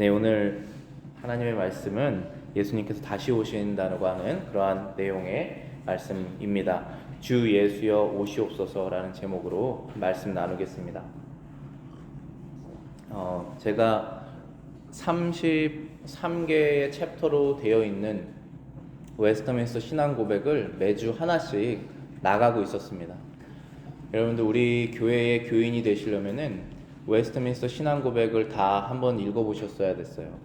네, 오늘 하나님의 말씀은 예수님께서 다시 오신다고 하는 그러한 내용의 말씀입니다. 주 예수여 오시옵소서라는 제목으로 말씀 나누겠습니다. 제가 33개의 챕터로 되어 있는 웨스터민스터 신앙 고백을 매주 하나씩 나가고 있었습니다. 여러분들 우리 교회의 교인이 되시려면은 웨스트민스터 신앙 고백을 다 한번 읽어보셨어야 됐어요.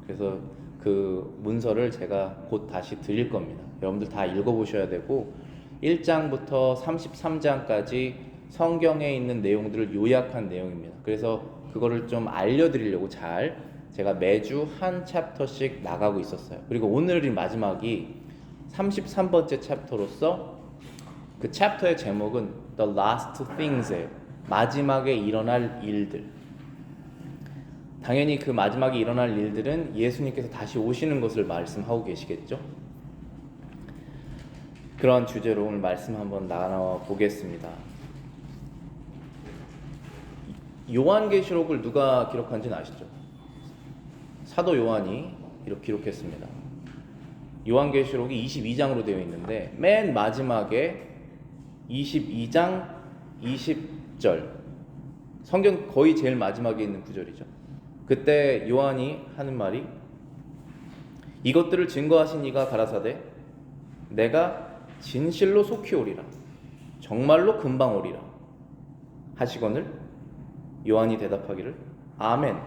그래서 그 문서를 제가 곧 다시 드릴 겁니다. 여러분들 다 읽어보셔야 되고 1장부터 33장까지 성경에 있는 내용들을 요약한 내용입니다. 그래서 그거를 좀 알려드리려고 제가 매주 한 챕터씩 나가고 있었어요. 그리고 오늘이 마지막이 33번째 챕터로서 그 챕터의 제목은 The Last Things예요. 마지막에 일어날 일들. 당연히 그 마지막에 일어날 일들은 예수님께서 다시 오시는 것을 말씀하고 계시겠죠. 그런 주제로 오늘 말씀 한번 나눠 보겠습니다. 요한계시록을 누가 기록한지는 아시죠? 사도 요한이 이렇게 기록했습니다. 요한계시록이 22장으로 되어 있는데 맨 마지막에 22장 20절, 성경 거의 제일 마지막에 있는 구절이죠. 그때 요한이 하는 말이 이것들을 증거하신 이가 가라사대 내가 진실로 속히 오리라 정말로 금방 오리라 하시거늘 요한이 대답하기를 아멘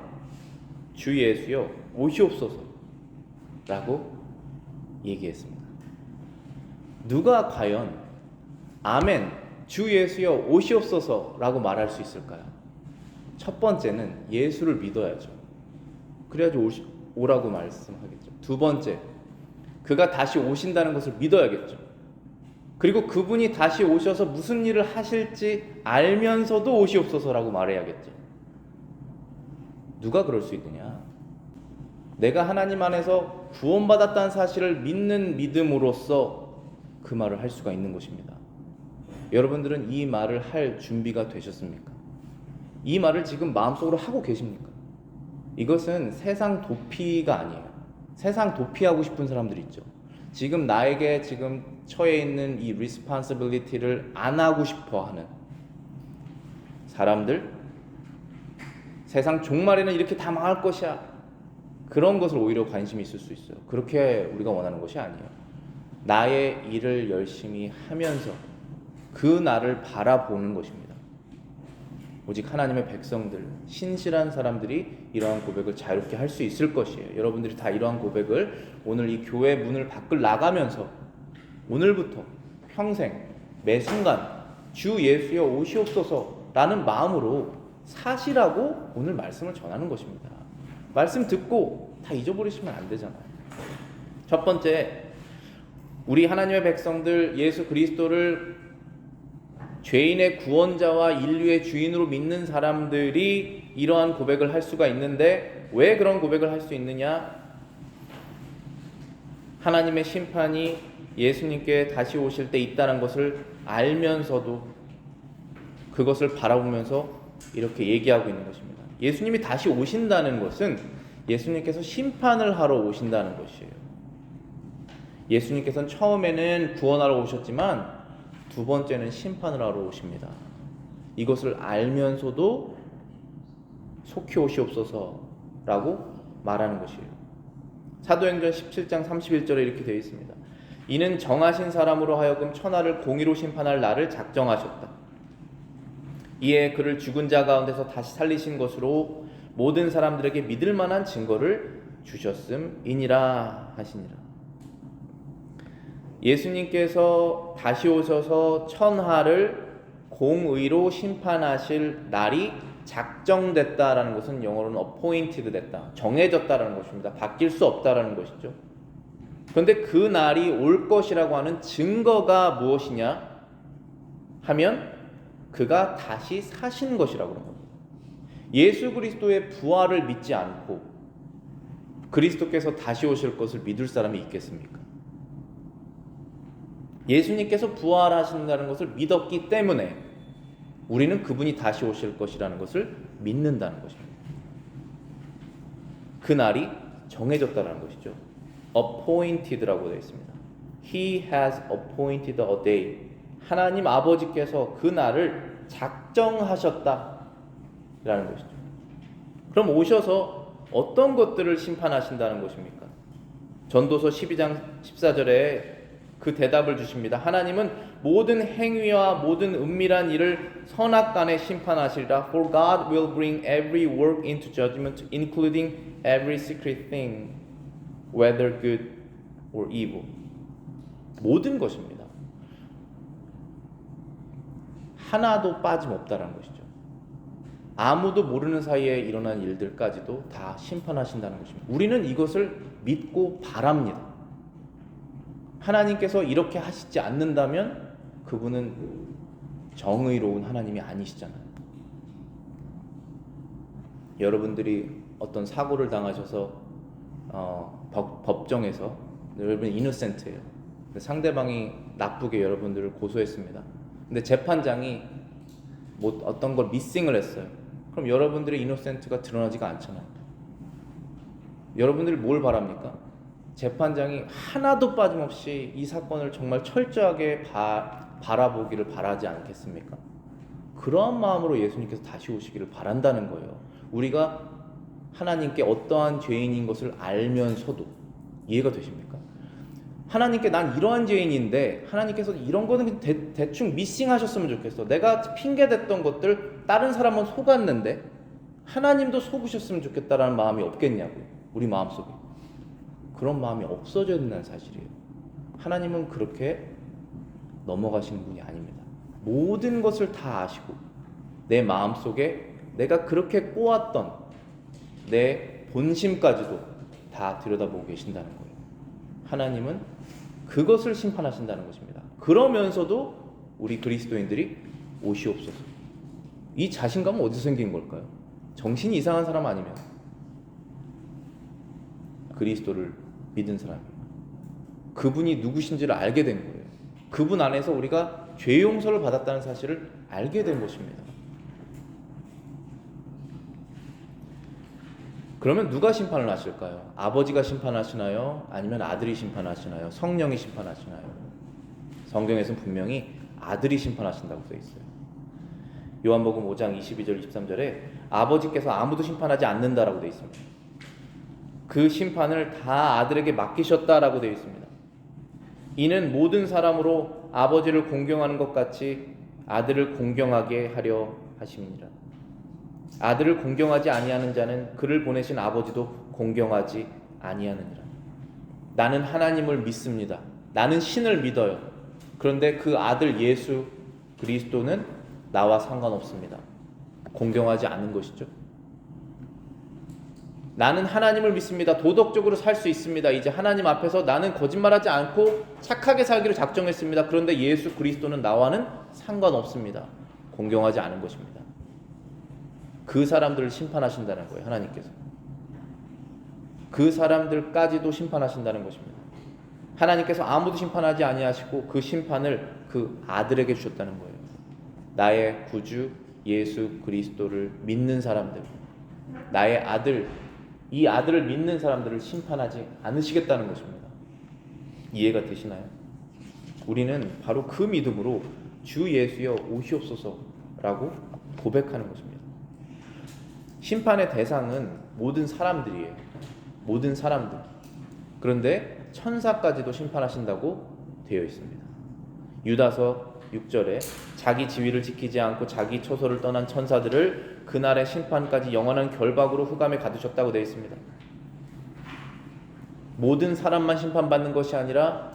주 예수여 오시옵소서 라고 얘기했습니다. 누가 과연 아멘 주 예수여 오시옵소서 라고 말할 수 있을까요? 첫 번째는 예수를 믿어야죠. 그래야지 오라고 말씀하겠죠. 두 번째, 그가 다시 오신다는 것을 믿어야겠죠. 그리고 그분이 다시 오셔서 무슨 일을 하실지 알면서도 오시옵소서라고 말해야겠죠. 누가 그럴 수 있느냐? 내가 하나님 안에서 구원받았다는 사실을 믿는 믿음으로써 그 말을 할 수가 있는 것입니다. 여러분들은 이 말을 할 준비가 되셨습니까? 이 말을 지금 마음속으로 하고 계십니까? 이것은 세상 도피가 아니에요. 세상 도피하고 싶은 사람들 있죠. 지금 나에게 지금 처해 있는 이 responsibility를 안 하고 싶어 하는 사람들, 세상 종말에는 이렇게 다 망할 것이야. 그런 것을 오히려 관심이 있을 수 있어요. 그렇게 우리가 원하는 것이 아니에요. 나의 일을 열심히 하면서 그 날을 바라보는 것입니다. 오직 하나님의 백성들, 신실한 사람들이 이러한 고백을 자유롭게 할 수 있을 것이에요. 여러분들이 다 이러한 고백을 오늘 이 교회 문을 밖을 나가면서 오늘부터 평생 매 순간 주 예수여 오시옵소서라는 마음으로 사시라고 오늘 말씀을 전하는 것입니다. 말씀 듣고 다 잊어버리시면 안 되잖아요. 첫 번째, 우리 하나님의 백성들 예수 그리스도를 죄인의 구원자와 인류의 주인으로 믿는 사람들이 이러한 고백을 할 수가 있는데 왜 그런 고백을 할 수 있느냐? 하나님의 심판이 예수님께 다시 오실 때 있다는 것을 알면서도 그것을 바라보면서 이렇게 얘기하고 있는 것입니다. 예수님이 다시 오신다는 것은 예수님께서 심판을 하러 오신다는 것이에요. 예수님께서는 처음에는 구원하러 오셨지만 두 번째는 심판을 하러 오십니다. 이것을 알면서도 속히 오시옵소서라고 말하는 것이에요. 사도행전 17장 31절에 이렇게 되어 있습니다. 이는 정하신 사람으로 하여금 천하를 공의로 심판할 날을 작정하셨다. 이에 그를 죽은 자 가운데서 다시 살리신 것으로 모든 사람들에게 믿을 만한 증거를 주셨음이니라 하시니라. 예수님께서 다시 오셔서 천하를 공의로 심판하실 날이 작정됐다라는 것은 영어로는 appointed 됐다, 정해졌다라는 것입니다. 바뀔 수 없다라는 것이죠. 그런데 그 날이 올 것이라고 하는 증거가 무엇이냐 하면 그가 다시 사신 것이라고 하는 겁니다. 예수 그리스도의 부활을 믿지 않고 그리스도께서 다시 오실 것을 믿을 사람이 있겠습니까? 예수님께서 부활하신다는 것을 믿었기 때문에 우리는 그분이 다시 오실 것이라는 것을 믿는다는 것입니다. 그 날이 정해졌다는 것이죠. appointed라고 되어 있습니다. He has appointed a day. 하나님 아버지께서 그 날을 작정하셨다라는 것이죠. 그럼 오셔서 어떤 것들을 심판하신다는 것입니까? 전도서 12장 14절에 그 대답을 주십니다. 하나님은 모든 행위와 모든 은밀한 일을 선악간에 심판하시리라. For God will bring every work into judgment, including every secret thing, whether good or evil. 모든 것입니다. 하나도 빠짐없다라는 것이죠. 아무도 모르는 사이에 일어난 일들까지도 다 심판하신다는 것입니다. 우리는 이것을 믿고 바랍니다. 하나님께서 이렇게 하시지 않는다면 그분은 정의로운 하나님이 아니시잖아요. 여러분들이 어떤 사고를 당하셔서 법정에서 여러분 이노센트예요. 상대방이 나쁘게 여러분들을 고소했습니다. 근데 재판장이 뭐 어떤 걸 미싱을 했어요. 그럼 여러분들의 이노센트가 드러나지가 않잖아요. 여러분들이 뭘 바랍니까? 재판장이 하나도 빠짐없이 이 사건을 정말 철저하게 바라보기를 바라지 않겠습니까? 그러한 마음으로 예수님께서 다시 오시기를 바란다는 거예요. 우리가 하나님께 어떠한 죄인인 것을 알면서도 이해가 되십니까? 하나님께 난 이러한 죄인인데 하나님께서 이런 거는 대충 미싱하셨으면 좋겠어. 내가 핑계댔던 것들 다른 사람은 속았는데 하나님도 속으셨으면 좋겠다라는 마음이 없겠냐고요. 우리 마음속에. 그런 마음이 없어져야 된다는 사실이에요. 하나님은 그렇게 넘어가시는 분이 아닙니다. 모든 것을 다 아시고 내 마음속에 내가 그렇게 꼬았던 내 본심까지도 다 들여다보고 계신다는 거예요. 하나님은 그것을 심판하신다는 것입니다. 그러면서도 우리 그리스도인들이 오시옵소서. 이 자신감은 어디서 생긴 걸까요? 정신이 이상한 사람 아니면 그리스도를 믿은 사람이에요. 그분이 누구신지를 알게 된 거예요. 그분 안에서 우리가 죄 용서를 받았다는 사실을 알게 된 것입니다. 그러면 누가 심판을 하실까요? 아버지가 심판하시나요? 아니면 아들이 심판하시나요? 성령이 심판하시나요? 성경에서는 분명히 아들이 심판하신다고 되어 있어요. 요한복음 5장 22절 23절에 아버지께서 아무도 심판하지 않는다라고 되어 있습니다. 그 심판을 다 아들에게 맡기셨다라고 되어 있습니다. 이는 모든 사람으로 아버지를 공경하는 것 같이 아들을 공경하게 하려 하심이니라. 아들을 공경하지 아니하는 자는 그를 보내신 아버지도 공경하지 아니하느니라. 나는 하나님을 믿습니다. 나는 신을 믿어요. 그런데 그 아들 예수 그리스도는 나와 상관없습니다. 공경하지 않는 것이죠. 나는 하나님을 믿습니다. 도덕적으로 살 수 있습니다. 이제 하나님 앞에서 나는 거짓말하지 않고 착하게 살기를 작정했습니다. 그런데 예수 그리스도는 나와는 상관없습니다. 공경하지 않은 것입니다. 그 사람들을 심판하신다는 거예요. 하나님께서. 그 사람들까지도 심판하신다는 것입니다. 하나님께서 아무도 심판하지 아니하시고 그 심판을 그 아들에게 주셨다는 거예요. 나의 구주 예수 그리스도를 믿는 사람들, 나의 아들, 이 아들을 믿는 사람들을 심판하지 않으시겠다는 것입니다. 이해가 되시나요? 우리는 바로 그 믿음으로 주 예수여 오시옵소서라고 고백하는 것입니다. 심판의 대상은 모든 사람들이에요. 모든 사람들. 그런데 천사까지도 심판하신다고 되어 있습니다. 유다서 6절에 자기 지위를 지키지 않고 자기 처소를 떠난 천사들을 그날의 심판까지 영원한 결박으로 흑암에 가두셨다고 되어 있습니다. 모든 사람만 심판받는 것이 아니라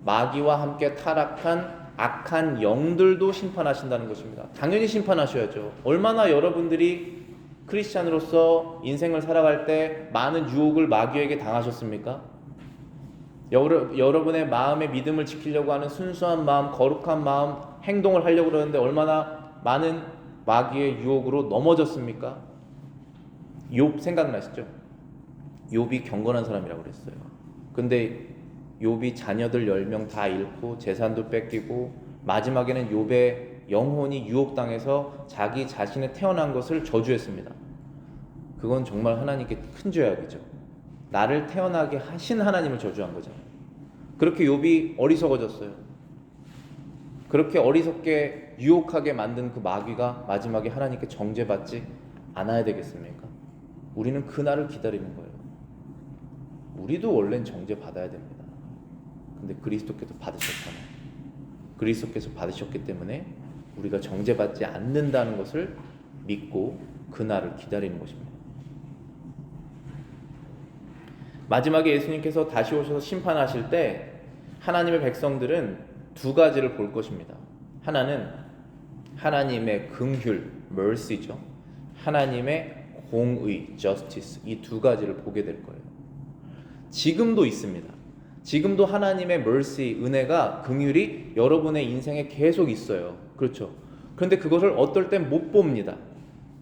마귀와 함께 타락한 악한 영들도 심판하신다는 것입니다. 당연히 심판하셔야죠. 얼마나 여러분들이 크리스찬으로서 인생을 살아갈 때 많은 유혹을 마귀에게 당하셨습니까? 여러분의 마음의 믿음을 지키려고 하는 순수한 마음, 거룩한 마음, 행동을 하려고 그러는데 얼마나 많은 마귀의 유혹으로 넘어졌습니까? 욥 생각나시죠? 욥이 경건한 사람이라고 그랬어요. 근데 욥이 자녀들 10명 다 잃고 재산도 뺏기고 마지막에는 욥의 영혼이 유혹당해서 자기 자신의 태어난 것을 저주했습니다. 그건 정말 하나님께 큰 죄악이죠. 나를 태어나게 하신 하나님을 저주한 거잖아요. 그렇게 욥이 어리석어졌어요. 그렇게 어리석게 유혹하게 만든 그 마귀가 마지막에 하나님께 정죄받지 않아야 되겠습니까? 우리는 그날을 기다리는 거예요. 우리도 원래는 정죄받아야 됩니다. 근데 그리스도께서 받으셨잖아요. 그리스도께서 받으셨기 때문에 우리가 정죄받지 않는다는 것을 믿고 그날을 기다리는 것입니다. 마지막에 예수님께서 다시 오셔서 심판하실 때 하나님의 백성들은 두 가지를 볼 것입니다. 하나는 하나님의 긍휼, mercy죠. 하나님의 공의, justice, 이 두 가지를 보게 될 거예요. 지금도 있습니다. 지금도 하나님의 mercy, 은혜가, 긍휼이 여러분의 인생에 계속 있어요. 그렇죠? 그런데 그것을 어떨 땐 못 봅니다.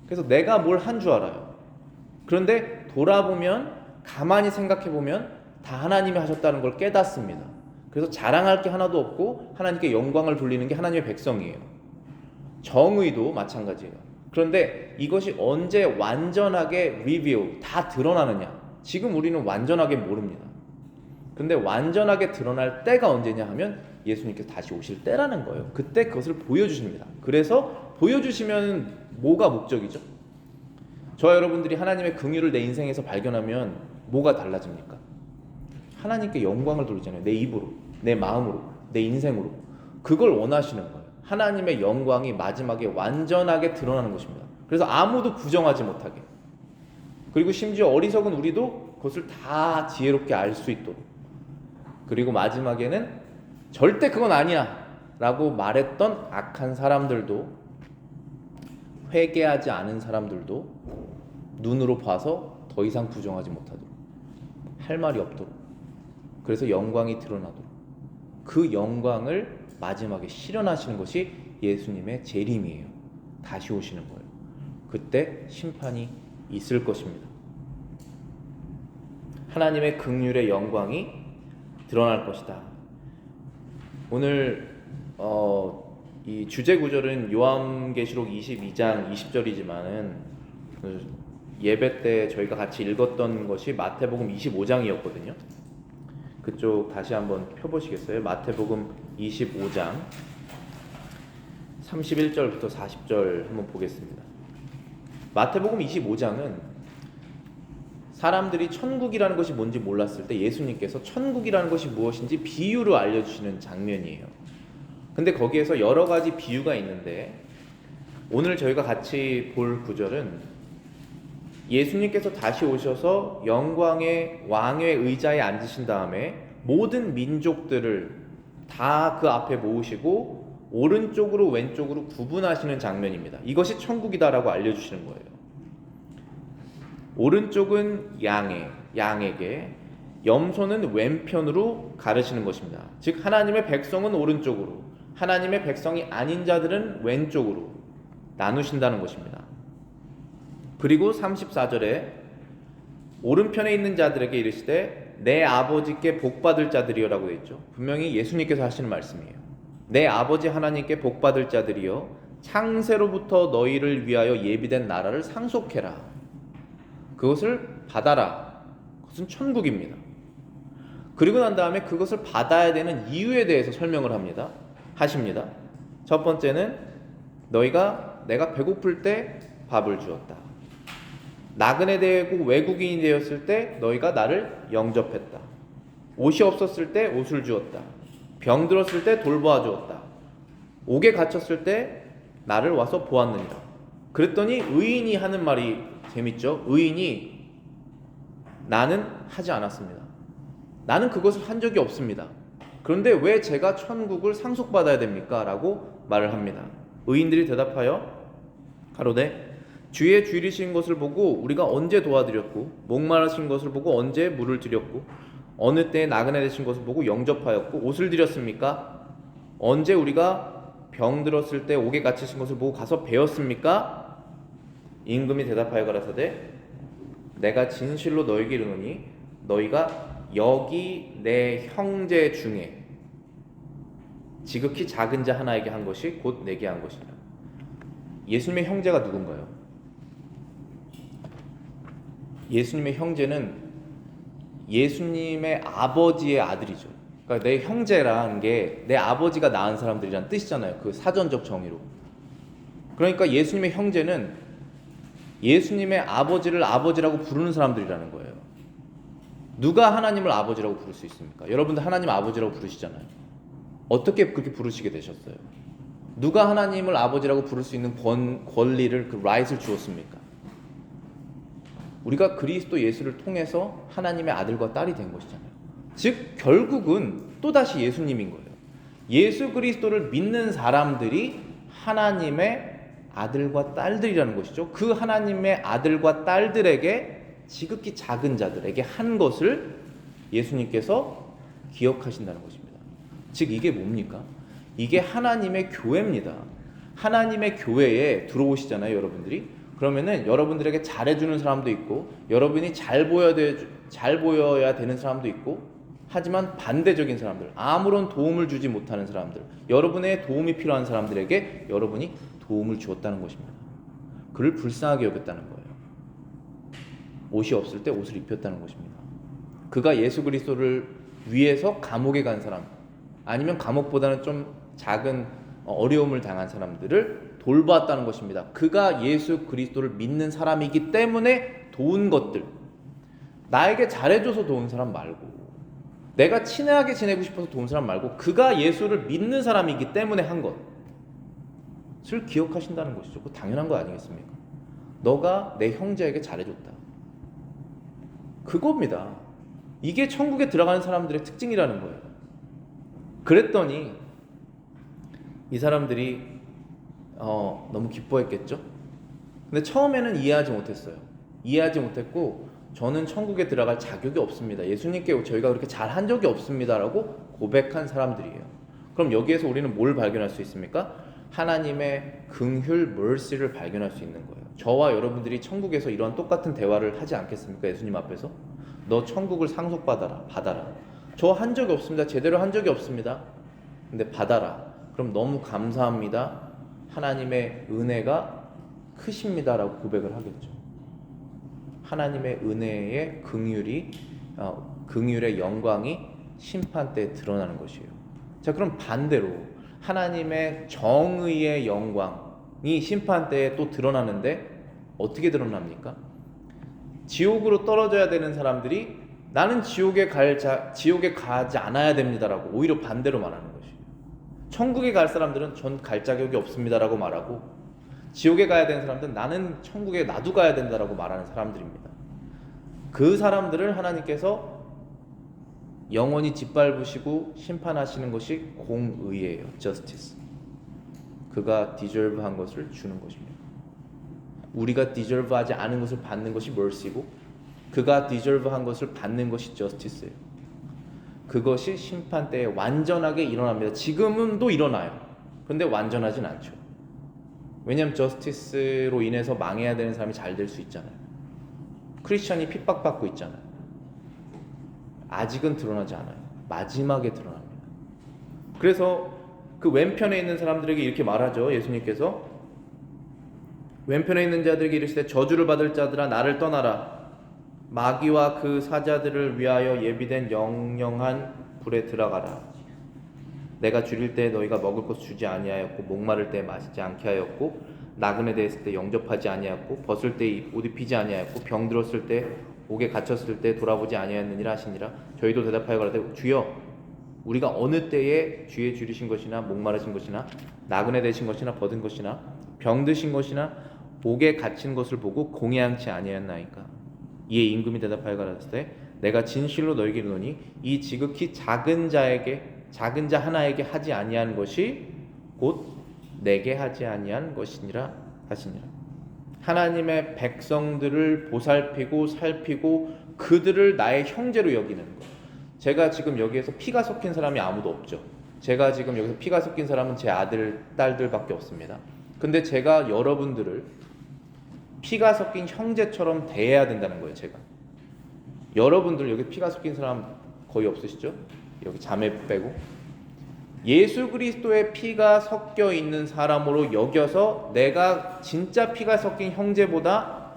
그래서 내가 뭘 한 줄 알아요. 그런데 돌아보면, 가만히 생각해보면 다 하나님이 하셨다는 걸 깨닫습니다. 그래서 자랑할 게 하나도 없고 하나님께 영광을 돌리는 게 하나님의 백성이에요. 정의도 마찬가지예요. 그런데 이것이 언제 완전하게 reveal, 다 드러나느냐? 지금 우리는 완전하게 모릅니다. 그런데 완전하게 드러날 때가 언제냐 하면 예수님께서 다시 오실 때라는 거예요. 그때 그것을 보여주십니다. 그래서 보여주시면 뭐가 목적이죠? 저와 여러분들이 하나님의 긍휼을 내 인생에서 발견하면 뭐가 달라집니까? 하나님께 영광을 돌리잖아요. 내 입으로, 내 마음으로, 내 인생으로. 그걸 원하시는 거예요. 하나님의 영광이 마지막에 완전하게 드러나는 것입니다. 그래서 아무도 부정하지 못하게. 그리고 심지어 어리석은 우리도 그것을 다 지혜롭게 알 수 있도록. 그리고 마지막에는 절대 그건 아니야 라고 말했던 악한 사람들도, 회개하지 않은 사람들도 눈으로 봐서 더 이상 부정하지 못하도록, 할 말이 없도록, 그래서 영광이 드러나도록, 그 영광을 마지막에 실현하시는 것이 예수님의 재림이에요. 다시 오시는 거예요. 그때 심판이 있을 것입니다. 하나님의 긍휼의 영광이 드러날 것이다. 오늘 이 주제 구절은 요한계시록 22장 20절이지만은 예배 때 저희가 같이 읽었던 것이 마태복음 25장이었거든요. 그쪽 다시 한번 펴보시겠어요? 마태복음 25장 31절부터 40절 한번 보겠습니다. 마태복음 25장은 사람들이 천국이라는 것이 뭔지 몰랐을 때 예수님께서 천국이라는 것이 무엇인지 비유로 알려주시는 장면이에요. 근데 거기에서 여러 가지 비유가 있는데 오늘 저희가 같이 볼 구절은 예수님께서 다시 오셔서 영광의 왕의 의자에 앉으신 다음에 모든 민족들을 다 그 앞에 모으시고 오른쪽으로 왼쪽으로 구분하시는 장면입니다. 이것이 천국이다라고 알려주시는 거예요. 오른쪽은 양에게, 염소는 왼편으로 가르시는 것입니다. 즉 하나님의 백성은 오른쪽으로, 하나님의 백성이 아닌 자들은 왼쪽으로 나누신다는 것입니다. 그리고 34절에 오른편에 있는 자들에게 이르시되 내 아버지께 복받을 자들이여 라고 되어 있죠. 분명히 예수님께서 하시는 말씀이에요. 내 아버지 하나님께 복받을 자들이여 창세로부터 너희를 위하여 예비된 나라를 상속해라. 그것을 받아라. 그것은 천국입니다. 그리고 난 다음에 그것을 받아야 되는 이유에 대해서 설명을 하십니다. 첫 번째는 내가 배고플 때 밥을 주었다. 나그네 되고 외국인이 되었을 때 너희가 나를 영접했다. 옷이 없었을 때 옷을 주었다. 병 들었을 때 돌보아 주었다. 옥에 갇혔을 때 나를 와서 보았느니라. 그랬더니 의인이 하는 말이 재밌죠. 의인이 나는 하지 않았습니다. 나는 그것을 한 적이 없습니다. 그런데 왜 제가 천국을 상속받아야 됩니까? 라고 말을 합니다. 의인들이 대답하여 가로되 주의 주일이신 것을 보고 우리가 언제 도와드렸고 목마르신 것을 보고 언제 물을 드렸고 어느 때에 나그네 되신 것을 보고 영접하였고 옷을 드렸습니까? 언제 우리가 병 들었을 때 옥에 갇히신 것을 보고 가서 배웠습니까? 임금이 대답하여 가라사대 내가 진실로 너희에게 이르노니 너희가 여기 내 형제 중에 지극히 작은 자 하나에게 한 것이 곧 내게 한 것이라. 예수님의 형제가 누군가요? 예수님의 형제는 예수님의 아버지의 아들이죠. 그러니까 내 형제라는 게 내 아버지가 낳은 사람들이란 뜻이잖아요. 그 사전적 정의로. 그러니까 예수님의 형제는 예수님의 아버지를 아버지라고 부르는 사람들이라는 거예요. 누가 하나님을 아버지라고 부를 수 있습니까? 여러분들 하나님 아버지라고 부르시잖아요. 어떻게 그렇게 부르시게 되셨어요? 누가 하나님을 아버지라고 부를 수 있는 권리를, 그 right을 주었습니까? 우리가 그리스도 예수를 통해서 하나님의 아들과 딸이 된 것이잖아요. 즉 결국은 또다시 예수님인 거예요. 예수 그리스도를 믿는 사람들이 하나님의 아들과 딸들이라는 것이죠. 그 하나님의 아들과 딸들에게, 지극히 작은 자들에게 한 것을 예수님께서 기억하신다는 것입니다. 즉 이게 뭡니까? 이게 하나님의 교회입니다. 하나님의 교회에 들어오시잖아요, 여러분들이. 그러면은 여러분들에게 잘해주는 사람도 있고, 여러분이 잘 보여야 되는 사람도 있고, 하지만 반대적인 사람들, 아무런 도움을 주지 못하는 사람들, 여러분의 도움이 필요한 사람들에게 여러분이 도움을 주었다는 것입니다. 그를 불쌍하게 여겼다는 거예요. 옷이 없을 때 옷을 입혔다는 것입니다. 그가 예수 그리스도를 위해서 감옥에 간 사람, 아니면 감옥보다는 좀 작은 어려움을 당한 사람들을 돌보았다는 것입니다. 그가 예수 그리스도를 믿는 사람이기 때문에 도운 것들, 나에게 잘해줘서 도운 사람 말고, 내가 친하게 지내고 싶어서 도운 사람 말고, 그가 예수를 믿는 사람이기 때문에 한 것을 기억하신다는 것이죠. 그거 당연한 거 아니겠습니까? 너가 내 형제에게 잘해줬다. 그겁니다. 이게 천국에 들어가는 사람들의 특징이라는 거예요. 그랬더니 이 사람들이 너무 기뻐했겠죠? 근데 처음에는 이해하지 못했어요. 이해하지 못했고, 저는 천국에 들어갈 자격이 없습니다. 예수님께 저희가 그렇게 잘한 적이 없습니다라고 고백한 사람들이에요. 그럼 여기에서 우리는 뭘 발견할 수 있습니까? 하나님의 긍휼, mercy를 발견할 수 있는 거예요. 저와 여러분들이 천국에서 이런 똑같은 대화를 하지 않겠습니까? 예수님 앞에서 너 천국을 상속받아라, 받아라. 저 한 적이 없습니다. 제대로 한 적이 없습니다. 근데 받아라. 그럼 너무 감사합니다. 하나님의 은혜가 크십니다라고 고백을 하겠죠. 하나님의 은혜의 긍휼의 영광이 심판 때 드러나는 것이에요. 자, 그럼 반대로 하나님의 정의의 영광이 심판 때에 또 드러나는데 어떻게 드러납니까? 지옥으로 떨어져야 되는 사람들이 나는 지옥에 가지 않아야 됩니다라고 오히려 반대로 말하는 것이에요. 천국에 갈 사람들은 전 갈 자격이 없습니다라고 말하고, 지옥에 가야 되는 사람들은 나는 천국에 나도 가야 된다라고 말하는 사람들입니다. 그 사람들을 하나님께서 영원히 짓밟으시고 심판하시는 것이 공의예요. justice. 그가 deserve 한 것을 주는 것입니다. 우리가 deserve 하지 않은 것을 받는 것이 mercy고, 그가 deserve 한 것을 받는 것이 justice예요. 그것이 심판 때에 완전하게 일어납니다. 지금도 일어나요. 그런데 완전하진 않죠. 왜냐하면 저스티스로 인해서 망해야 되는 사람이 잘 될 수 있잖아요. 크리스천이 핍박받고 있잖아요. 아직은 드러나지 않아요. 마지막에 드러납니다. 그래서 그 왼편에 있는 사람들에게 이렇게 말하죠. 예수님께서 왼편에 있는 자들에게 이르시되 저주를 받을 자들아 나를 떠나라. 마귀와 그 사자들을 위하여 예비된 영영한 불에 들어가라. 내가 줄일 때 너희가 먹을 것 주지 아니하였고, 목마를 때 마시지 않게 하였고, 나그네 되었을 때 영접하지 아니하였고, 벗을 때 옷 입히지 아니하였고, 병 들었을 때 옥에 갇혔을 때 돌아보지 아니하였느니라 하시니라. 저희도 대답하여 가로되 주여, 우리가 어느 때에 주의 줄이신 것이나 목마르신 것이나 나그네 되신 것이나 벗은 것이나 병 드신 것이나 옥에 갇힌 것을 보고 공회함치 아니하였나이까. 이에 임금이 대답하여 가로되 내가 진실로 너희에게 이르노니 이 지극히 작은 자 하나에게 하지 아니한 것이 곧 내게 하지 아니한 것이니라 하시니라. 하나님의 백성들을 보살피고 살피고 그들을 나의 형제로 여기는 것. 제가 지금 여기에서 피가 섞인 사람이 아무도 없죠. 제가 지금 여기서 피가 섞인 사람은 제 아들, 딸들밖에 없습니다. 근데 제가 여러분들을 피가 섞인 형제처럼 대해야 된다는 거예요. 제가 여러분들, 여기 피가 섞인 사람 거의 없으시죠? 여기 자매 빼고 예수 그리스도의 피가 섞여 있는 사람으로 여겨서 내가 진짜 피가 섞인 형제보다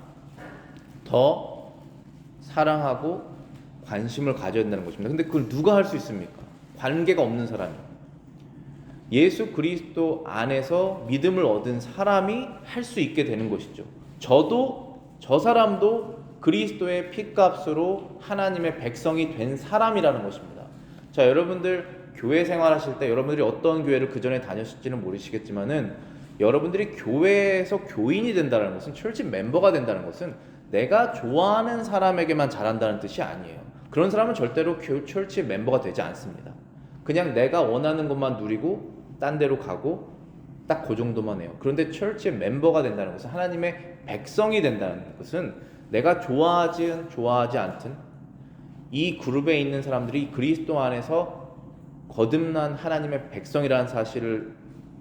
더 사랑하고 관심을 가져야 된다는 것입니다. 근데 그걸 누가 할 수 있습니까? 관계가 없는 사람이. 예수 그리스도 안에서 믿음을 얻은 사람이 할 수 있게 되는 것이죠. 저도 저 사람도 그리스도의 피값으로 하나님의 백성이 된 사람이라는 것입니다. 자, 여러분들 교회 생활하실 때 여러분들이 어떤 교회를 그 전에 다녔을지는 모르시겠지만은 여러분들이 교회에서 교인이 된다는 것은 철치 멤버가 된다는 것은 내가 좋아하는 사람에게만 잘한다는 뜻이 아니에요. 그런 사람은 절대로 철치 멤버가 되지 않습니다. 그냥 내가 원하는 것만 누리고 딴 데로 가고 딱 그 정도만 해요. 그런데 철치의 멤버가 된다는 것은 하나님의 백성이 된다는 것은 내가 좋아하지 않든 이 그룹에 있는 사람들이 그리스도 안에서 거듭난 하나님의 백성이라는 사실을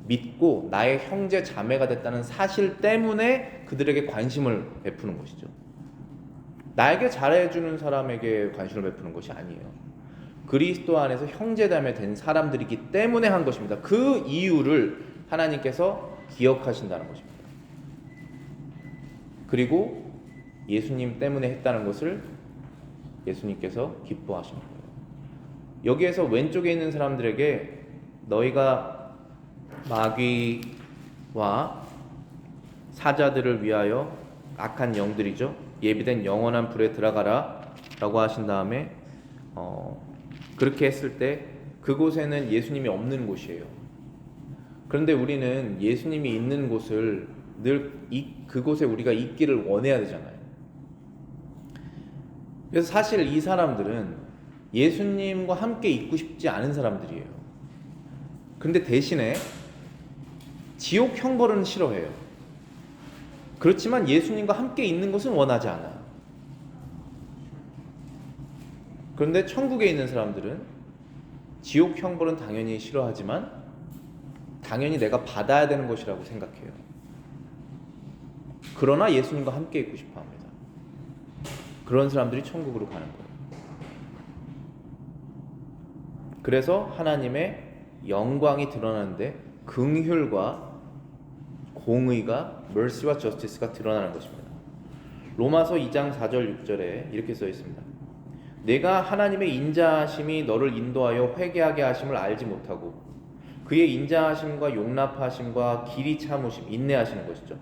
믿고 나의 형제 자매가 됐다는 사실 때문에 그들에게 관심을 베푸는 것이죠. 나에게 잘해주는 사람에게 관심을 베푸는 것이 아니에요. 그리스도 안에서 형제자매 된 사람들이기 때문에 한 것입니다. 그 이유를 하나님께서 기억하신다는 것입니다. 그리고 예수님 때문에 했다는 것을 예수님께서 기뻐하신 거예요. 여기에서 왼쪽에 있는 사람들에게 너희가 마귀와 사자들을 위하여 악한 영들이죠. 예비된 영원한 불에 들어가라 라고 하신 다음에 그렇게 했을 때 그곳에는 예수님이 없는 곳이에요. 그런데 우리는 예수님이 있는 곳을 늘 그곳에 우리가 있기를 원해야 되잖아요. 그래서 사실 이 사람들은 예수님과 함께 있고 싶지 않은 사람들이에요. 그런데 대신에 지옥 형벌은 싫어해요. 그렇지만 예수님과 함께 있는 것은 원하지 않아요. 그런데 천국에 있는 사람들은 지옥 형벌은 당연히 싫어하지만 당연히 내가 받아야 되는 것이라고 생각해요. 그러나 예수님과 함께 있고 싶어 합니다. 그런 사람들이 천국으로 가는 거예요. 그래서 하나님의 영광이 드러나는데 긍휼과 공의가 mercy와 justice가 드러나는 것입니다. 로마서 2장 4절 6절에 이렇게 써 있습니다. 내가 하나님의 인자하심이 너를 인도하여 회개하게 하심을 알지 못하고 그의 인자하심과 용납하심과 길이 참으심, 인내하시는 것이죠.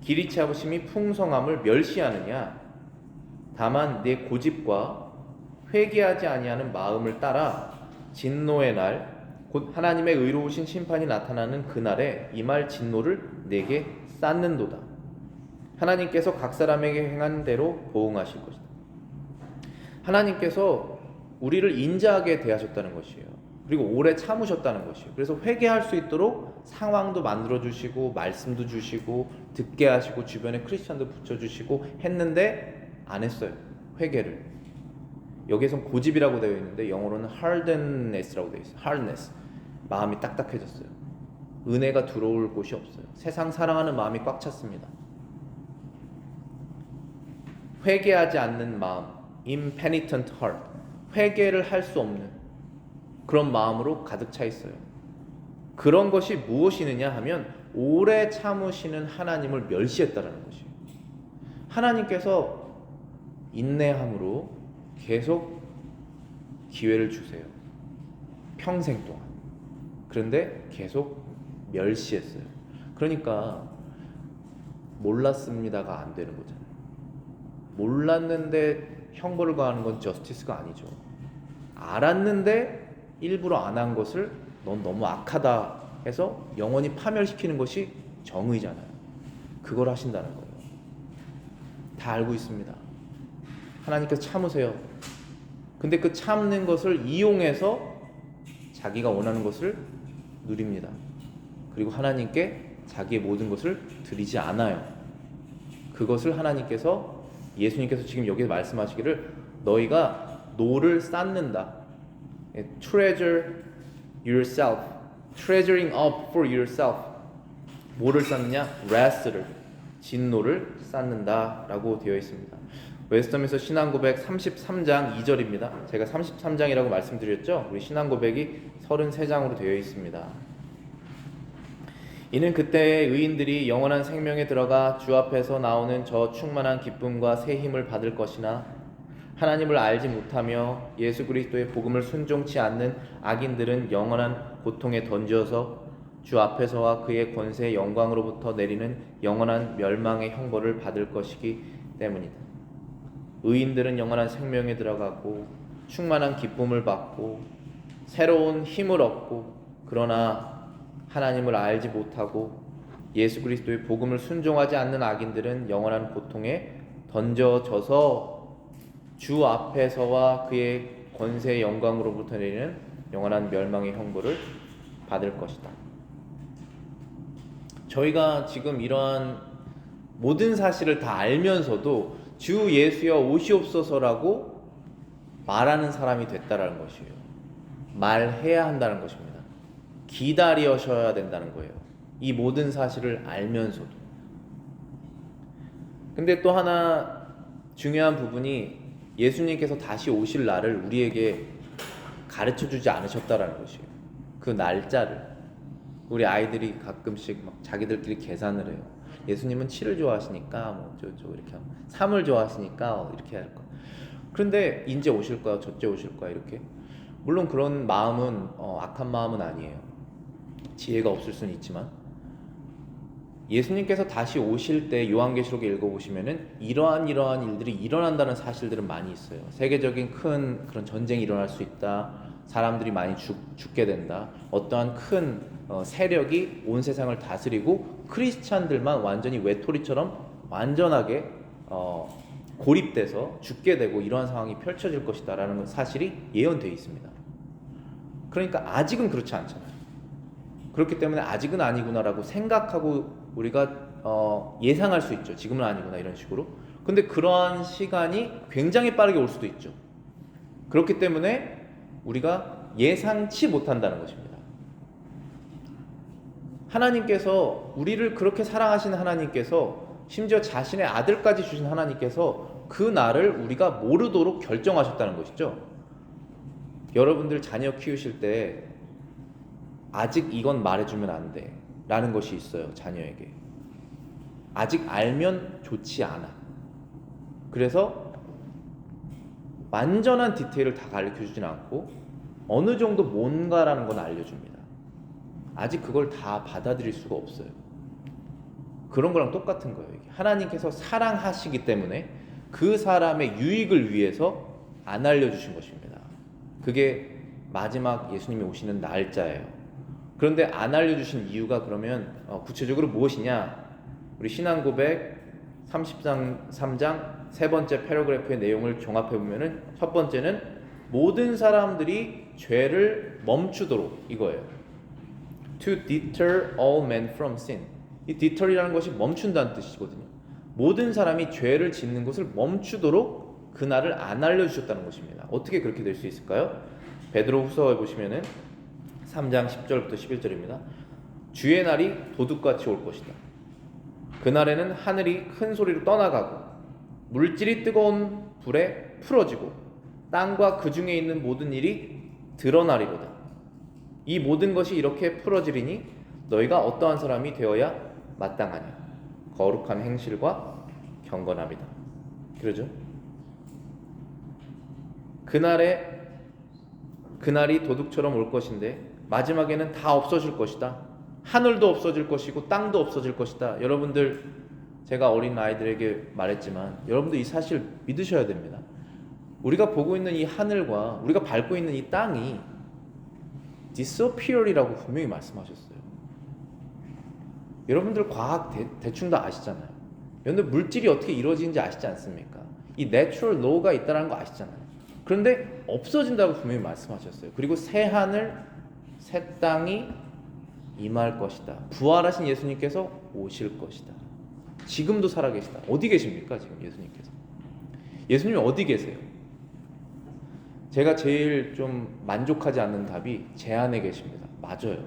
길이 참으심이 풍성함을 멸시하느냐? 다만 내 고집과 회개하지 아니하는 마음을 따라 진노의 날, 곧 하나님의 의로우신 심판이 나타나는 그날에 임할 진노를 내게 쌓는도다. 하나님께서 각 사람에게 행한 대로 보응하실 것이다. 하나님께서 우리를 인자하게 대하셨다는 것이에요. 그리고 오래 참으셨다는 것이에요. 그래서 회개할 수 있도록 상황도 만들어주시고 말씀도 주시고 듣게 하시고 주변에 크리스천도 붙여주시고 했는데 안 했어요. 회개를. 여기에선 고집이라고 되어 있는데 영어로는 hardness라고 되어 있어요. hardness. 마음이 딱딱해졌어요. 은혜가 들어올 곳이 없어요. 세상 사랑하는 마음이 꽉 찼습니다. 회개하지 않는 마음, impenitent heart. 회개를 할 수 없는 그런 마음으로 가득 차 있어요. 그런 것이 무엇이느냐 하면 오래 참으시는 하나님을 멸시했다라는 것이에요. 하나님께서 인내함으로 계속 기회를 주세요. 평생 동안. 그런데 계속 멸시했어요. 그러니까 몰랐습니다가 안 되는 거잖아요. 몰랐는데 형벌을 가하는 건 저스티스가 아니죠. 알았는데 일부러 안 한 것을 넌 너무 악하다 해서 영원히 파멸시키는 것이 정의잖아요. 그걸 하신다는 거예요. 다 알고 있습니다. 하나님께서 참으세요. 근데 그 참는 것을 이용해서 자기가 원하는 것을 누립니다. 그리고 하나님께 자기의 모든 것을 드리지 않아요. 그것을 하나님께서 예수님께서 지금 여기서 말씀하시기를 너희가 노를 쌓는다. treasure yourself, treasuring up for yourself. 뭐를 쌓느냐? wrath를, 진노를 쌓는다라고 되어 있습니다. 웨스텀에서 신앙고백 33장 2절입니다. 제가 33장이라고 말씀드렸죠? 우리 신앙고백이 33장으로 되어 있습니다. 이는 그때의 의인들이 영원한 생명에 들어가 주 앞에서 나오는 저 충만한 기쁨과 새 힘을 받을 것이나 하나님을 알지 못하며 예수 그리스도의 복음을 순종치 않는 악인들은 영원한 고통에 던져서 주 앞에서와 그의 권세의 영광으로부터 내리는 영원한 멸망의 형벌을 받을 것이기 때문이다. 의인들은 영원한 생명에 들어가고 충만한 기쁨을 받고 새로운 힘을 얻고, 그러나 하나님을 알지 못하고 예수 그리스도의 복음을 순종하지 않는 악인들은 영원한 고통에 던져져서 주 앞에서와 그의 권세의 영광으로부터 내리는 영원한 멸망의 형벌을 받을 것이다. 저희가 지금 이러한 모든 사실을 다 알면서도 주 예수여 오시옵소서라고 말하는 사람이 됐다라는 것이에요. 말해야 한다는 것입니다. 기다리셔야 된다는 거예요. 이 모든 사실을 알면서도. 근데 또 하나 중요한 부분이 예수님께서 다시 오실 날을 우리에게 가르쳐주지 않으셨다라는 것이에요. 그 날짜를. 우리 아이들이 가끔씩 막 자기들끼리 계산을 해요. 예수님은 7을 좋아하시니까 뭐 저쪽 이렇게 하고, 3을 좋아하시니까 이렇게 할 거야. 그런데 인제 오실 거야, 저째 오실 거야 이렇게. 물론 그런 마음은 악한 마음은 아니에요. 지혜가 없을 수는 있지만 예수님께서 다시 오실 때 요한계시록에 읽어보시면은 이러한 일들이 일어난다는 사실들은 많이 있어요. 세계적인 큰 그런 전쟁이 일어날 수 있다. 사람들이 많이 죽게 된다. 어떠한 큰 세력이 온 세상을 다스리고 크리스찬들만 완전히 외톨이처럼 완전하게 고립돼서 죽게 되고 이러한 상황이 펼쳐질 것이다라는 사실이 예언되어 있습니다. 그러니까 아직은 그렇지 않잖아요. 그렇기 때문에 아직은 아니구나라고 생각하고 우리가 예상할 수 있죠. 지금은 아니구나 이런 식으로. 근데 그러한 시간이 굉장히 빠르게 올 수도 있죠. 그렇기 때문에 우리가 예상치 못한다는 것입니다. 하나님께서 우리를 그렇게 사랑하시는 하나님께서, 심지어 자신의 아들까지 주신 하나님께서 그 날을 우리가 모르도록 결정하셨다는 것이죠. 여러분들 자녀 키우실 때 아직 이건 말해주면 안 돼 라는 것이 있어요. 자녀에게 아직 알면 좋지 않아. 그래서 완전한 디테일을 다 가르쳐주진 않고 어느 정도 뭔가라는 건 알려줍니다. 아직 그걸 다 받아들일 수가 없어요. 그런 거랑 똑같은 거예요. 하나님께서 사랑하시기 때문에 그 사람의 유익을 위해서 안 알려주신 것입니다. 그게 마지막 예수님이 오시는 날짜예요. 그런데 안 알려주신 이유가 그러면 구체적으로 무엇이냐? 우리 신앙고백 33장 세 번째 패러그래프의 내용을 종합해보면은, 첫 번째는 모든 사람들이 죄를 멈추도록, 이거예요. To deter all men from sin. 이 deter이라는 것이 멈춘다는 뜻이거든요. 모든 사람이 죄를 짓는 것을 멈추도록 그날을 안 알려주셨다는 것입니다. 어떻게 그렇게 될 수 있을까요? 베드로후서에 보시면은 3장 10절부터 11절입니다. 주의 날이 도둑같이 올 것이다. 그날에는 하늘이 큰 소리로 떠나가고 물질이 뜨거운 불에 풀어지고 땅과 그 중에 있는 모든 일이 드러나리로다. 이 모든 것이 이렇게 풀어지리니 너희가 어떠한 사람이 되어야 마땅하냐? 거룩한 행실과 경건함이다. 그러죠? 그날이 도둑처럼 올 것인데 마지막에는 다 없어질 것이다. 하늘도 없어질 것이고 땅도 없어질 것이다. 여러분들, 제가 어린 아이들에게 말했지만 여러분들 이 사실 믿으셔야 됩니다. 우리가 보고 있는 이 하늘과 우리가 밟고 있는 이 땅이 disappear이라고 분명히 말씀하셨어요. 여러분들 과학 대충 다 아시잖아요. 여러분들 물질이 어떻게 이루어지는지 아시지 않습니까? 이 natural law가 있다는 거 아시잖아요. 그런데 없어진다고 분명히 말씀하셨어요. 그리고 새 하늘 새 땅이 임할 것이다. 부활하신 예수님께서 오실 것이다. 지금도 살아계시다. 어디 계십니까 지금 예수님께서? 예수님이 어디 계세요? 제가 제일 좀 만족하지 않는 답이 제 안에 계십니다. 맞아요.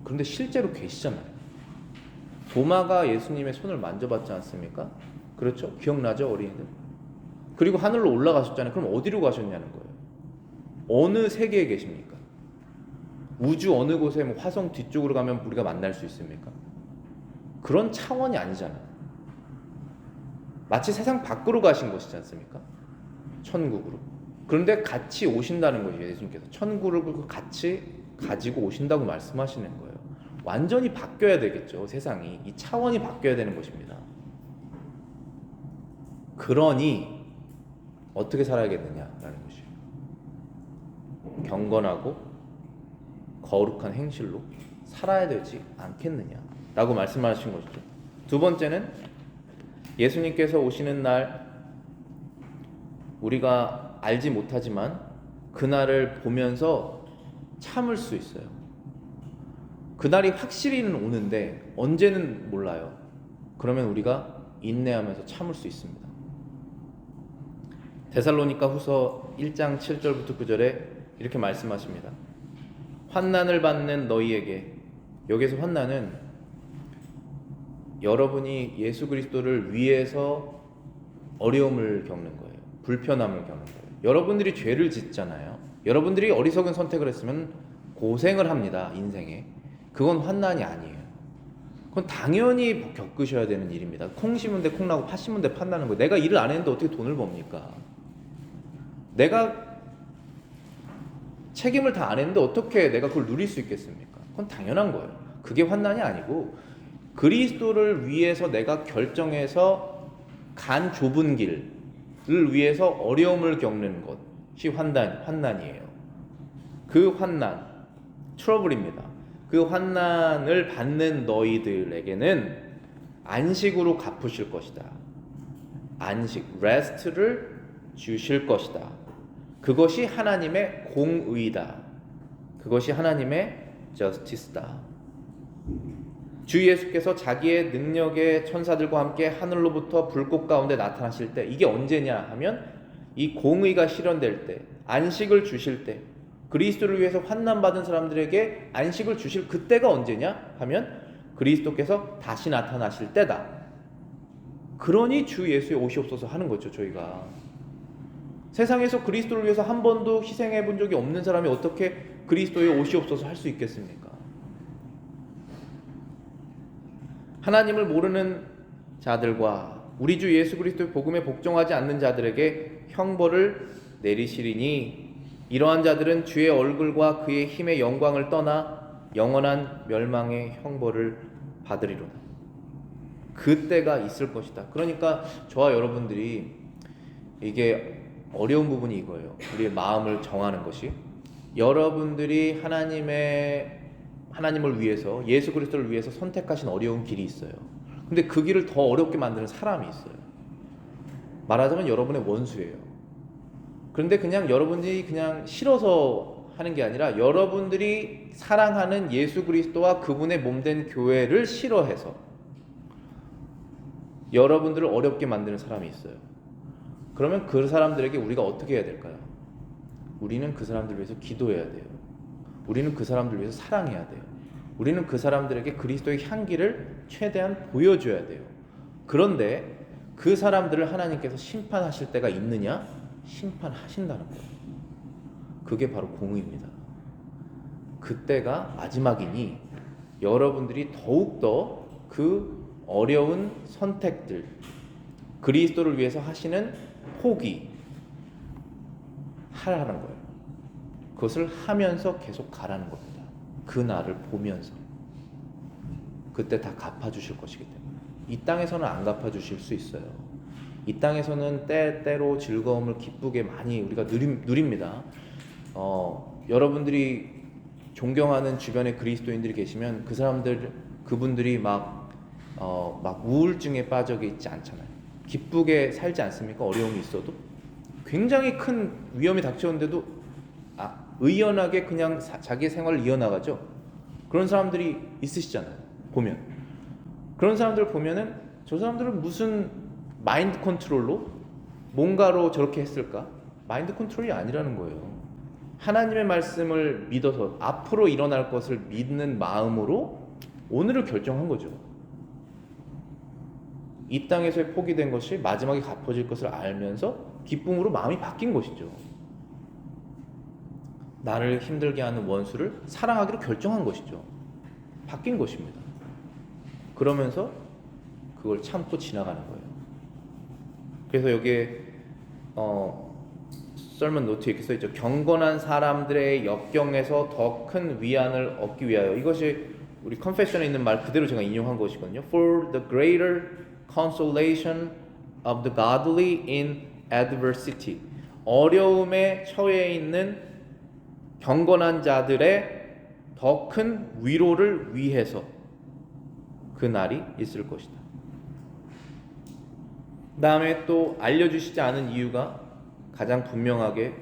그런데 실제로 계시잖아요. 도마가 예수님의 손을 만져봤지 않습니까? 그렇죠? 기억나죠, 어린이들? 그리고 하늘로 올라가셨잖아요. 그럼 어디로 가셨냐는 거예요. 어느 세계에 계십니까? 우주 어느 곳에 뭐 화성 뒤쪽으로 가면 우리가 만날 수 있습니까? 그런 차원이 아니잖아요. 마치 세상 밖으로 가신 것이지 않습니까? 천국으로. 그런데 같이 오신다는 거죠. 예수님께서 천국을 같이 가지고 오신다고 말씀하시는 거예요. 완전히 바뀌어야 되겠죠. 세상이. 이 차원이 바뀌어야 되는 것입니다. 그러니 어떻게 살아야겠느냐라는 것이에요. 경건하고 거룩한 행실로 살아야 되지 않겠느냐라고 말씀하신 것이죠. 두 번째는 예수님께서 오시는 날 우리가 알지 못하지만 그날을 보면서 참을 수 있어요. 그날이 확실히는 오는데 언제는 몰라요. 그러면 우리가 인내하면서 참을 수 있습니다. 데살로니가 후서 1장 7절부터 9절에 이렇게 말씀하십니다. 환난을 받는 너희에게, 여기서 환난은 여러분이 예수 그리스도를 위해서 어려움을 겪는 거예요. 불편함을 겪는 거예요. 여러분들이 죄를 짓잖아요. 여러분들이 어리석은 선택을 했으면 고생을 합니다. 인생에. 그건 환난이 아니에요. 그건 당연히 겪으셔야 되는 일입니다. 콩 심은 데 콩 나고 팥 심은 데 팥 나는 거예요. 내가 일을 안 했는데 어떻게 돈을 법니까? 내가 책임을 다 안 했는데 어떻게 내가 그걸 누릴 수 있겠습니까? 그건 당연한 거예요. 그게 환난이 아니고 그리스도를 위해서 내가 결정해서 간 좁은 길을 위해서 어려움을 겪는 것이 환난이에요. 그 환난, 트러블입니다. 그 환난을 받는 너희들에게는 안식으로 갚으실 것이다. 안식, 레스트를 주실 것이다. 그것이 하나님의 공의다. 그것이 하나님의 저스티스다. 주 예수께서 자기의 능력의 천사들과 함께 하늘로부터 불꽃 가운데 나타나실 때, 이게 언제냐 하면 이 공의가 실현될 때, 안식을 주실 때, 그리스도를 위해서 환난받은 사람들에게 안식을 주실 그때가 언제냐 하면 그리스도께서 다시 나타나실 때다. 그러니 주 예수의 오시옵소서 하는 거죠. 저희가 세상에서 그리스도를 위해서 한 번도 희생해 본 적이 없는 사람이 어떻게 그리스도의 오시옵소서 할 수 있겠습니까? 하나님을 모르는 자들과 우리 주 예수 그리스도의 복음에 복종하지 않는 자들에게 형벌을 내리시리니 이러한 자들은 주의 얼굴과 그의 힘의 영광을 떠나 영원한 멸망의 형벌을 받으리로다. 그때가 있을 것이다. 그러니까 저와 여러분들이 이게 어려운 부분이 이거예요. 우리의 마음을 정하는 것이, 여러분들이 하나님을 위해서, 예수 그리스도를 위해서 선택하신 어려운 길이 있어요. 근데 그 길을 더 어렵게 만드는 사람이 있어요. 말하자면 여러분의 원수예요. 그런데 그냥 여러분들이 그냥 싫어서 하는 게 아니라 여러분들이 사랑하는 예수 그리스도와 그분의 몸된 교회를 싫어해서 여러분들을 어렵게 만드는 사람이 있어요. 그러면 그 사람들에게 우리가 어떻게 해야 될까요? 우리는 그 사람들을 위해서 기도해야 돼요. 우리는 그 사람들을 위해서 사랑해야 돼요. 우리는 그 사람들에게 그리스도의 향기를 최대한 보여줘야 돼요. 그런데 그 사람들을 하나님께서 심판하실 때가 있느냐? 심판하신다는 거예요. 그게 바로 공의입니다. 그때가 마지막이니 여러분들이 더욱더 그 어려운 선택들, 그리스도를 위해서 하시는 포기 하라는 거예요. 그것을 하면서 계속 가라는 겁니다. 그 날을 보면서. 그때 다 갚아주실 것이기 때문에. 이 땅에서는 안 갚아주실 수 있어요. 이 땅에서는 때때로 즐거움을 기쁘게 많이 우리가 누립니다. 여러분들이 존경하는 주변에 그리스도인들이 계시면 그분들이 막 우울증에 빠져 있지 않잖아요. 기쁘게 살지 않습니까? 어려움이 있어도 굉장히 큰 위험이 닥쳐오는데도 의연하게 그냥 자기의 생활을 이어나가죠. 그런 사람들이 있으시잖아요. 보면 그런 사람들을 보면은 저 사람들은 무슨 마인드 컨트롤로 뭔가로 저렇게 했을까? 마인드 컨트롤이 아니라는 거예요. 하나님의 말씀을 믿어서 앞으로 일어날 것을 믿는 마음으로 오늘을 결정한 거죠. 이 땅에서의 포기된 것이 마지막에 갚아질 것을 알면서 기쁨으로 마음이 바뀐 것이죠. 나를 힘들게 하는 원수를 사랑하기로 결정한 것이죠. 바뀐 것입니다. 그러면서 그걸 참고 지나가는 거예요. 그래서 여기에 설문 노트에 이렇게 써 있죠. 경건한 사람들의 역경에서 더 큰 위안을 얻기 위하여. 이것이 우리 컨페션에 있는 말 그대로 제가 인용한 것이거든요. For the greater consolation of the godly in adversity. 어려움에 처해 있는 경건한 자들의 더 큰 위로를 위해서 그 날이 있을 것이다. 그 다음에 또 알려주시지 않은 이유가 가장 분명하게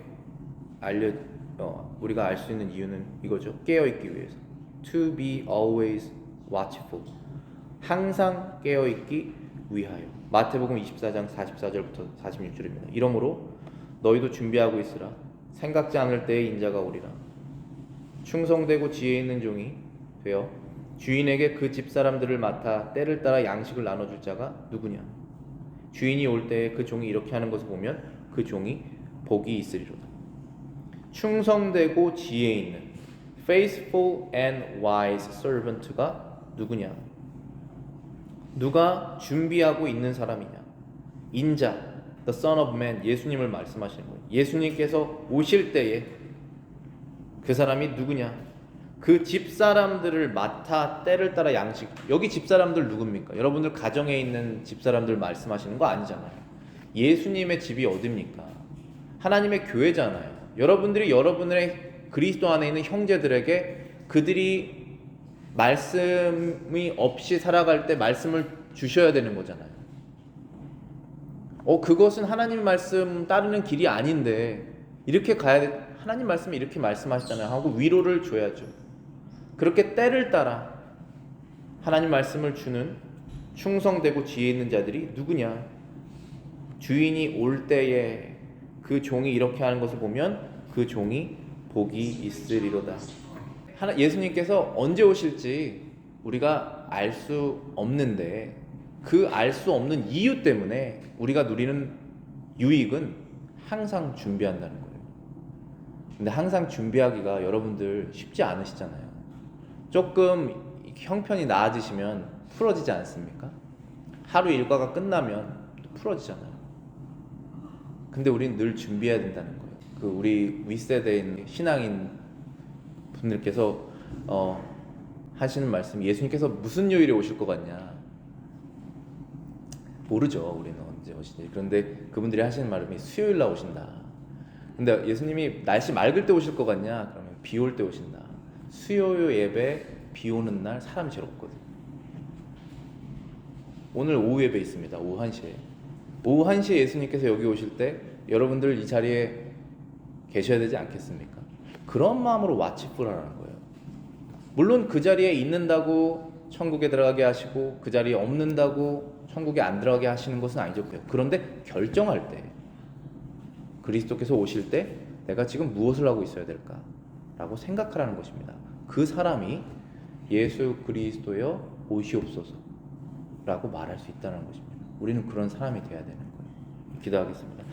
우리가 알 수 있는 이유는 이거죠. 깨어있기 위해서. To be always watchful. 항상 깨어있기 위하여. 마태복음 24장 44절부터 46절입니다. 이러므로 너희도 준비하고 있으라. 생각지 않을 때에 인자가 오리라. 충성되고 지혜 있는 종이 되어 주인에게 그 집사람들을 맡아 때를 따라 양식을 나눠줄 자가 누구냐. 주인이 올 때에 그 종이 이렇게 하는 것을 보면 그 종이 복이 있으리로다. 충성되고 지혜 있는 faithful and wise servant가 누구냐? 누가 준비하고 있는 사람이냐? 인자, the son of man, 예수님을 말씀하시는 거예요. 예수님께서 오실 때에 그 사람이 누구냐? 그 집사람들을 맡아 때를 따라 양식. 여기 집사람들 누굽니까? 여러분들 가정에 있는 집사람들 말씀하시는 거 아니잖아요. 예수님의 집이 어딥니까? 하나님의 교회잖아요. 여러분들이 여러분의 그리스도 안에 있는 형제들에게 그들이 말씀이 없이 살아갈 때 말씀을 주셔야 되는 거잖아요. 그것은 하나님 말씀 따르는 길이 아닌데 이렇게 가야 돼. 하나님 말씀이 이렇게 말씀하시잖아요 하고 위로를 줘야죠. 그렇게 때를 따라 하나님 말씀을 주는 충성되고 지혜 있는 자들이 누구냐? 주인이 올 때에 그 종이 이렇게 하는 것을 보면 그 종이 복이 있으리로다. 예수님께서 언제 오실지 우리가 알 수 없는데 그 알 수 없는 이유 때문에 우리가 누리는 유익은 항상 준비한다는 거예요. 근데 항상 준비하기가 여러분들 쉽지 않으시잖아요. 조금 형편이 나아지시면 풀어지지 않습니까? 하루 일과가 끝나면 또 풀어지잖아요. 근데 우리는 늘 준비해야 된다는 거예요. 우리 윗세대에 있는 신앙인 분들께서 하시는 말씀, 예수님께서 무슨 요일에 오실 것 같냐? 모르죠. 우리는 언제 오시지. 그런데 그분들이 하시는 말씀이 수요일 날 오신다. 근데 예수님이 날씨 맑을 때 오실 것 같냐? 그러면 비 올 때 오신다. 수요 예배 비 오는 날 사람이 제일 없거든. 오늘 오후 예배 있습니다. 오후 1시에. 오후 1시에 예수님께서 여기 오실 때 여러분들 이 자리에 계셔야 되지 않겠습니까? 그런 마음으로 왓치풀하라는 거예요. 물론 그 자리에 있는다고 천국에 들어가게 하시고 그 자리에 없는다고 천국에 안 들어가게 하시는 것은 아니죠. 그런데 결정할 때 그리스도께서 오실 때 내가 지금 무엇을 하고 있어야 될까? 라고 생각하라는 것입니다. 그 사람이 예수 그리스도여 오시옵소서 라고 말할 수 있다는 것입니다. 우리는 그런 사람이 되어야 되는 거예요. 기도하겠습니다.